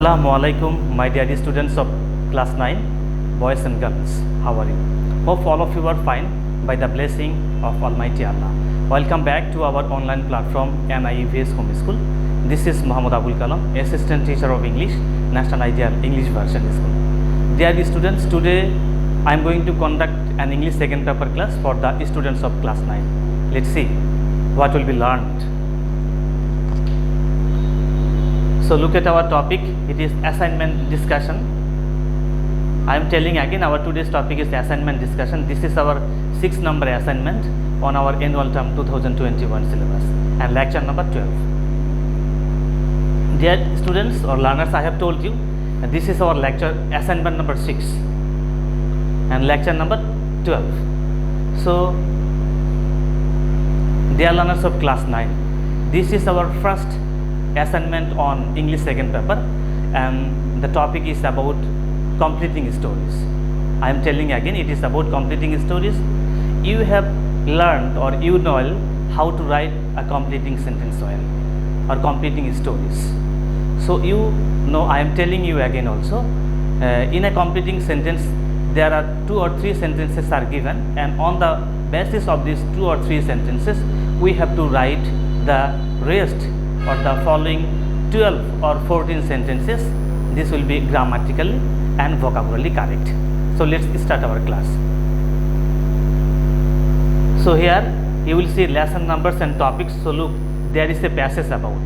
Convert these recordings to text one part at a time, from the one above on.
Assalamualaikum, my dear students of class 9, boys and girls. How are you? Hope all of you are fine by the blessing of Almighty Allah. Welcome back to our online platform NIEVS Home School. This is Muhammad Abul Kalam, Assistant Teacher of English, National Ideal English Version School. Dear students, today I am going to conduct an English second paper class for the students of class 9. Let's see what will be learned. So look at our topic, it is assignment discussion. I am telling again, our today's topic is assignment discussion. This is our 6th number assignment on our annual term 2021 syllabus and lecture number 12. Dear students or learners, I have told you this is our lecture assignment number 6 and lecture number 12. So dear learners of class 9, this is our first assignment on English second paper and the topic is about completing stories. I am telling again, it is about completing stories. You have learned or you know how to write a completing sentence well or completing stories. So you know, I am telling you again also, in a completing sentence there are 2 or 3 sentences are given, and on the basis of these 2 or 3 sentences we have to write the rest or the following 12 or 14 sentences. This will be grammatically and vocabulary correct. So let's start our class. So here you will see lesson numbers and topics. So look, there is a passage about.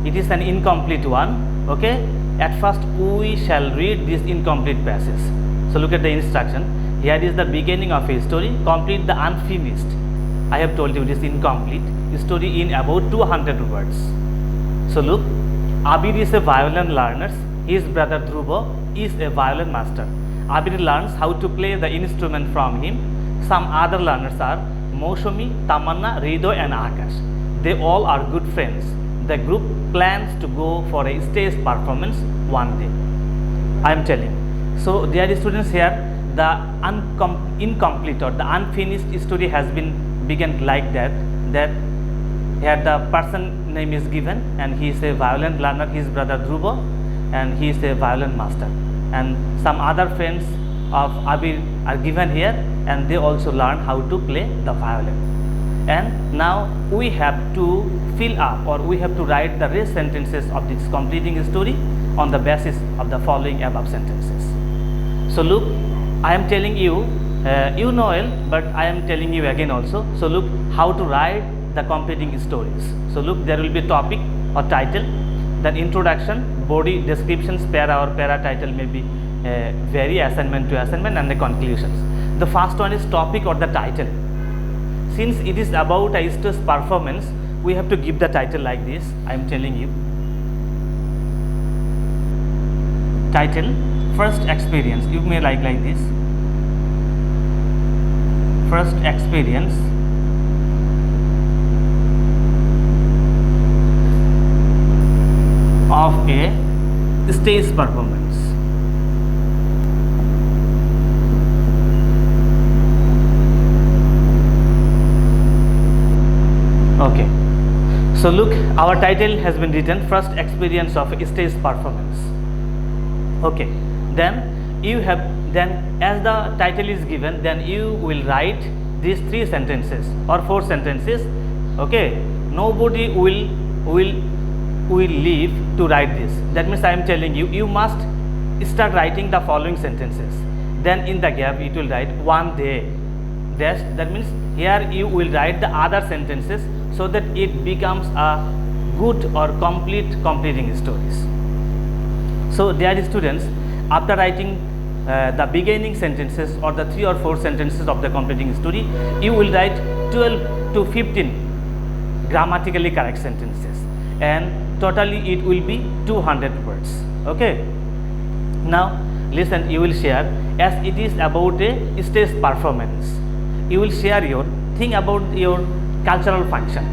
It is an incomplete one. Okay. At first we shall read this incomplete passage. So look at the instruction. Here is the beginning of a story. Complete the unfinished. I have told you it is incomplete story in about 200 words. So look, Abir is a violin learner. His brother Dhruva is a violin master. Abir learns how to play the instrument from him. Some other learners are Moushami, Tamanna, Rido and Akash. They all are good friends. The group plans to go for a stage performance one day. I am telling. So dear students, here the incomplete or the unfinished story has been begun like that here the person name is given and he is a violin learner, his brother Dhruva, and he is a violin master, and some other friends of Abir are given here and they also learn how to play the violin. And now we have to fill up or we have to write the rest sentences of this completing story on the basis of the following above sentences. So look, I am telling you, you know it, but I am telling you again also. So look how to write the completing stories. So look, there will be topic or title, then introduction, body, descriptions, para or para title may be vary assignment to assignment, and the conclusions. The first one is topic or the title. Since it is about a stage performance, we have to give the title like this. I am telling you. Title, first experience. You may like this. First experience of a stage performance. Okay. So look, our title has been written, first experience of a stage performance. Okay. Then you have, then as the title is given, then you will write these 3 sentences or 4 sentences. Okay. Nobody will leave to write this. That means I am telling you, you must start writing the following sentences. Then in the gap it will write one day. That means here you will write the other sentences so that it becomes a good or completing stories. So dear students, after writing the beginning sentences or the 3 or 4 sentences of the completing story, you will write 12 to 15 grammatically correct sentences, and totally it will be 200 words. Okay. Now listen, you will share, as it is about a stage performance, you will share your thing about your cultural function,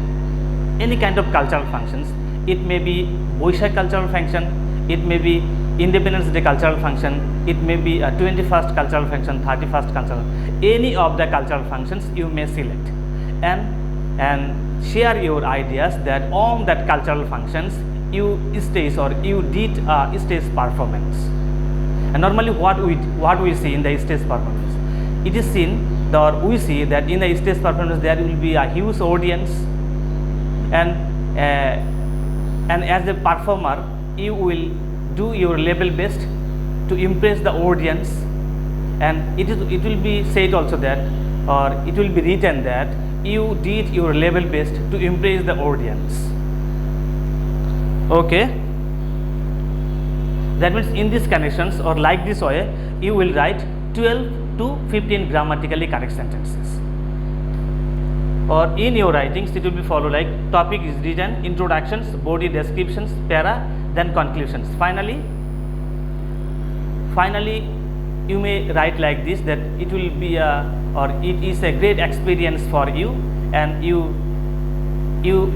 any kind of cultural functions. It may be Boishak cultural function, it may be Independence Day cultural function, it may be a 21st cultural function, 31st cultural, any of the cultural functions you may select and share your ideas that on that cultural functions you stage or you did a stage performance. And normally what we see in the stage performance, it is seen or we see that in the stage performance there will be a huge audience, and as a performer you will do your level best to impress the audience, and it will be said also that, or it will be written that you did your level best to impress the audience. Okay, that means in these connections or like this way you will write 12 to 15 grammatically correct sentences, or in your writings it will be follow like topic is written, introductions, body descriptions, para, then conclusions. Finally you may write like this, that it will be it is a great experience for you, and you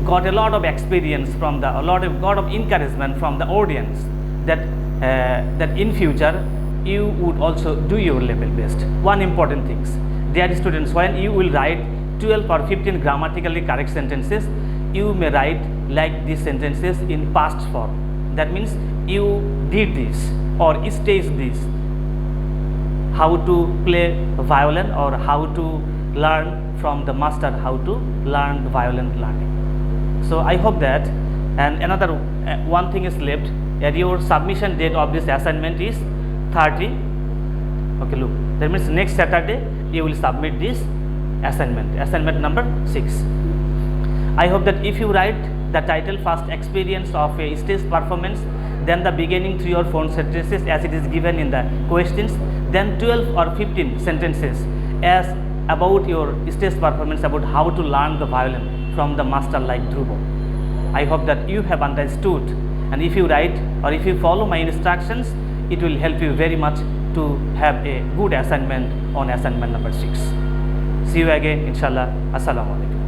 got a lot of experience from a lot of encouragement from the audience, that in future you would also do your level best. One important things, dear students, when you will write 12 or 15 grammatically correct sentences, you may write like these sentences in past form. That means you did this or staged this, how to play violin or how to learn from the master how to learn the violin learning. So I hope that, and another one thing is left, your submission date of this assignment is 30. Okay, look, that means next Saturday you will submit this assignment number 6. I hope that if you write the title first experience of a stage performance, then the beginning 3 or 4 sentences as it is given in the questions, then 12 or 15 sentences as about your stage performance, about how to learn the violin from the master like Dhruvo. I hope that you have understood, and if you write or if you follow my instructions, it will help you very much to have a good assignment on assignment number 6. See you again, inshallah. Assalamu alaikum.